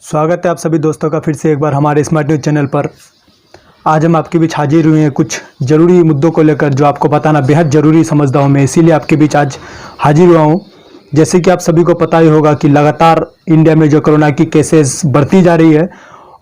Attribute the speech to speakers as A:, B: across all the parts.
A: स्वागत है आप सभी दोस्तों का फिर से एक बार हमारे स्मार्ट न्यूज़ चैनल पर। आज हम आपके बीच हाजिर हुए हैं कुछ ज़रूरी मुद्दों को लेकर जो आपको बताना बेहद ज़रूरी समझता हूं मैं, इसीलिए आपके बीच आज हाजिर हुआ हूं। जैसे कि आप सभी को पता ही होगा कि लगातार इंडिया में जो कोरोना की केसेस बढ़ती जा रही है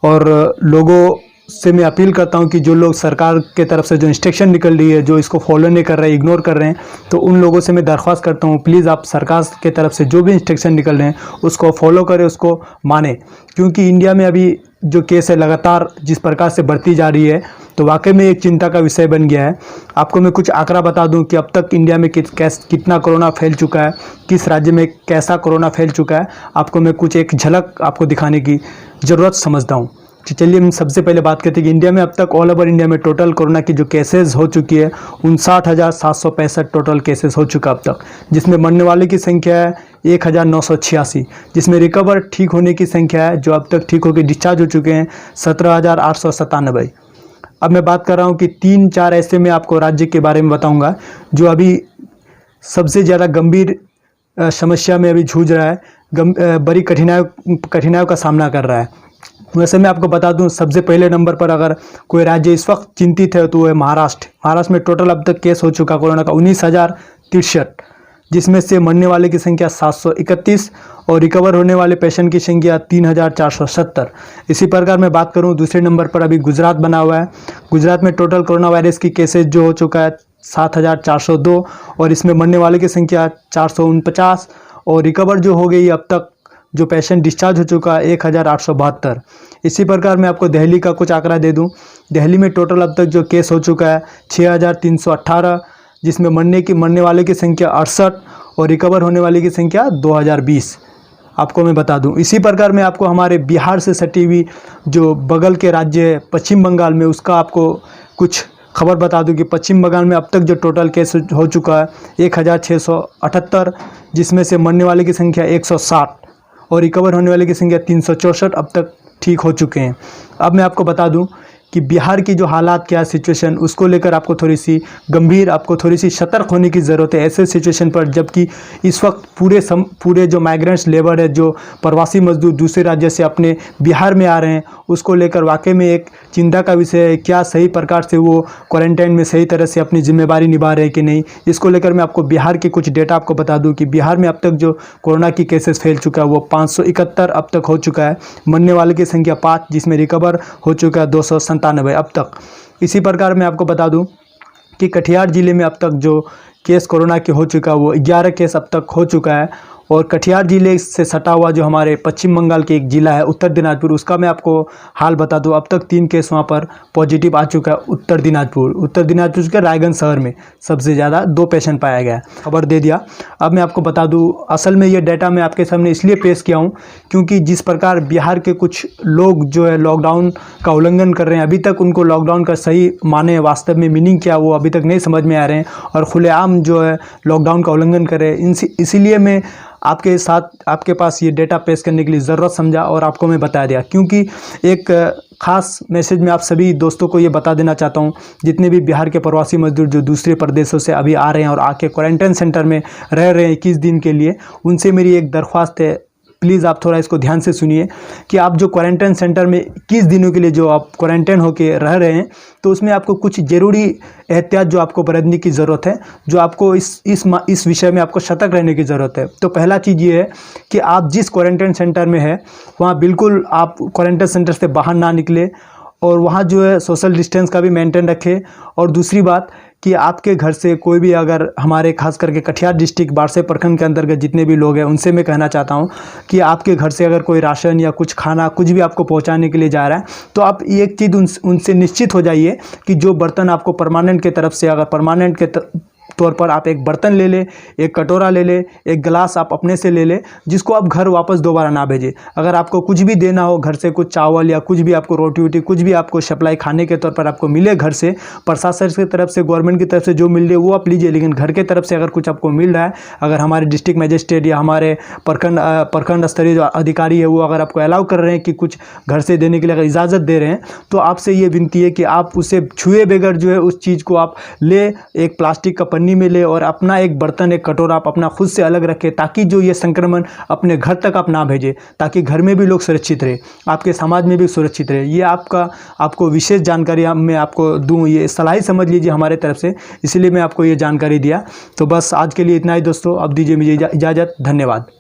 A: और लोगों से मैं अपील करता हूं कि जो लोग सरकार के तरफ से जो इंस्ट्रक्शन निकल रही है, जो इसको फॉलो नहीं कर रहे हैं, इग्नोर कर रहे हैं, तो उन लोगों से मैं दरख्वास्त करता हूं प्लीज़ आप सरकार के तरफ से जो भी इंस्ट्रक्शन निकल रहे हैं उसको फॉलो करें, उसको माने। क्योंकि इंडिया में अभी जो केस है लगातार जिस प्रकार से बढ़ती जा रही है तो वाकई में एक चिंता का विषय बन गया है। आपको मैं कुछ आंकड़ा बता दूं कि अब तक इंडिया में कितना कोरोना फैल चुका है, किस राज्य में कैसा कोरोना फैल चुका है, आपको मैं कुछ एक झलक आपको दिखाने की ज़रूरत समझता हूं। तो चलिए हम सबसे पहले बात करते हैं कि इंडिया में अब तक ऑल ओवर इंडिया में टोटल कोरोना की जो केसेस हो चुकी है 59,765 टोटल केसेस हो चुका अब तक, जिसमें मरने वाले की संख्या है 1,986, जिसमें रिकवर ठीक होने की संख्या है जो अब तक ठीक होकर डिस्चार्ज हो चुके हैं 17,897। अब मैं बात कर रहा हूँ कि 3-4 ऐसे में आपको राज्य के बारे में बताऊँगा जो अभी सबसे ज़्यादा गंभीर समस्या में अभी जूझ रहा है, बड़ी कठिनाइयों का सामना कर रहा है। वैसे मैं आपको बता दूं सबसे पहले नंबर पर अगर कोई राज्य इस वक्त चिंतित है तो वो है महाराष्ट्र में टोटल अब तक केस हो चुका कोरोना का 19,063, जिसमें से मरने वाले की संख्या 731 और रिकवर होने वाले पेशेंट की संख्या 3,470। इसी प्रकार मैं बात करूं दूसरे नंबर पर अभी गुजरात बना हुआ है। गुजरात में टोटल कोरोना वायरस की केसेज जो हो चुका है 7,402 और इसमें मरने वाले की संख्या 449 और रिकवर जो हो गई अब तक जो पेशेंट डिस्चार्ज हो चुका है 1,872। इसी प्रकार मैं आपको दिल्ली का कुछ आंकड़ा दे दूं। दिल्ली में टोटल अब तक जो केस हो चुका है 6,318, जिसमें मरने वाले की संख्या 68 और रिकवर होने वाले की संख्या 2,020 आपको मैं बता दूं। इसी प्रकार मैं आपको हमारे बिहार से सटी हुई जो बगल के राज्य है पश्चिम बंगाल में उसका आपको कुछ खबर बता दूं कि पश्चिम बंगाल में अब तक जो टोटल केस हो चुका है 1,678, जिसमें से मरने वाले की संख्या 160 और रिकवर होने वाले की संख्या 364 अब तक ठीक हो चुके हैं। अब मैं आपको बता दूं कि बिहार की जो हालात क्या सिचुएशन उसको लेकर आपको थोड़ी सी गंभीर, आपको थोड़ी सी सतर्क होने की ज़रूरत है ऐसे सिचुएशन पर, जबकि इस वक्त पूरे जो माइग्रेंट्स लेबर है, जो प्रवासी मजदूर दूसरे राज्य से अपने बिहार में आ रहे हैं, उसको लेकर वाकई में एक चिंता का विषय है। क्या सही प्रकार से वो क्वारंटाइन में सही तरह से अपनी जिम्मेदारी निभा रहे हैं कि नहीं, इसको लेकर मैं आपको बिहार के कुछ डेटा आपको बता दूँ कि बिहार में अब तक जो कोरोना की केसेस फैल चुका है वो 571 अब तक हो चुका है। मरने वाले की संख्या 5, जिसमें रिकवर हो चुका है 297 अब तक। इसी प्रकार मैं आपको बता दूं कि कटिहार जिले में अब तक जो केस कोरोना के हो चुका है वो 11 केस अब तक हो चुका है। और कटिहार जिले से सटा हुआ जो हमारे पश्चिम बंगाल के एक ज़िला है उत्तर दिनाजपुर, उसका मैं आपको हाल बता दूं। अब तक 3 केस वहां पर पॉजिटिव आ चुका है। उत्तर दिनाजपुर के रायगंज शहर में सबसे ज़्यादा 2 पेशेंट पाया गया, खबर दे दिया। अब मैं आपको बता दूं असल में ये डाटा मैं आपके सामने इसलिए पेश किया हूँ क्योंकि जिस प्रकार बिहार के कुछ लोग जो है लॉकडाउन का उल्लंघन कर रहे हैं, अभी तक उनको लॉकडाउन का सही माने वास्तव में मीनिंग क्या वो अभी तक नहीं समझ में आ रहे हैं और खुलेआम जो है लॉकडाउन का उल्लंघन कर रहे हैं। इसीलिए मैं आपके साथ आपके पास ये डेटा पेश करने के लिए ज़रूरत समझा और आपको मैं बता दिया, क्योंकि एक ख़ास मैसेज मैं आप सभी दोस्तों को ये बता देना चाहता हूँ जितने भी बिहार के प्रवासी मजदूर जो दूसरे प्रदेशों से अभी आ रहे हैं और आके क्वारंटाइन सेंटर में रह रहे हैं 21 दिन के लिए, उनसे मेरी एक दरख्वास्त है, प्लीज़ आप थोड़ा इसको ध्यान से सुनिए कि आप जो क्वारंटाइन सेंटर में 21 दिनों के लिए जो आप क्वारंटाइन होके रह रहे हैं तो उसमें आपको कुछ ज़रूरी एहतियात जो आपको बरतने की ज़रूरत है, जो आपको इस विषय में आपको सतर्क रहने की ज़रूरत है। तो पहला चीज़ ये है कि आप जिस क्वारंटाइन सेंटर में है वहाँ बिल्कुल आप क्वारंटाइन सेंटर से बाहर ना निकले और वहाँ जो है सोशल डिस्टेंस का भी मेंटेन रखें। और दूसरी बात कि आपके घर से कोई भी अगर हमारे खास करके कटिहार डिस्ट्रिक्ट बारसे प्रखंड के अंतर्गत जितने भी लोग हैं उनसे मैं कहना चाहता हूं कि आपके घर से अगर कोई राशन या कुछ खाना कुछ भी आपको पहुंचाने के लिए जा रहा है तो आप एक चीज़ उनसे निश्चित हो जाइए कि जो बर्तन आपको परमानेंट के तरफ से, अगर परमानेंट के तौर पर आप एक बर्तन ले लें, एक कटोरा ले लें, एक गिलास आप अपने से ले लें, जिसको आप घर वापस दोबारा ना भेजें। अगर आपको कुछ भी देना हो घर से, कुछ चावल या कुछ भी आपको रोटी वोटी कुछ भी आपको सप्लाई खाने के तौर पर आपको मिले घर से, प्रशासन की तरफ से, गवर्नमेंट की तरफ से जो मिल रही है वो आप लीजिए, लेकिन घर के तरफ से अगर कुछ आपको मिल रहा है, अगर हमारे डिस्ट्रिक्ट मजिस्ट्रेट या हमारे प्रखंड स्तरीय जो अधिकारी है वो अगर आपको अलाउ कर रहे हैं कि कुछ घर से देने के लिए अगर इजाज़त दे रहे हैं, तो आपसे ये विनती है कि आप उसे छुए बगैर जो है उस चीज़ को आप ले, एक प्लास्टिक का पन्नी पन्नी में ले और अपना एक बर्तन, एक कटोरा आप अपना खुद से अलग रखें, ताकि जो ये संक्रमण अपने घर तक आप ना भेजें, ताकि घर में भी लोग सुरक्षित रहे, आपके समाज में भी सुरक्षित रहे। ये आपको विशेष जानकारी मैं आपको दूँ, ये सलाह समझ लीजिए हमारे तरफ से, इसलिए मैं आपको ये जानकारी दिया। तो बस आज के लिए इतना ही दोस्तों, अब दीजिए मुझे इजाज़त। धन्यवाद।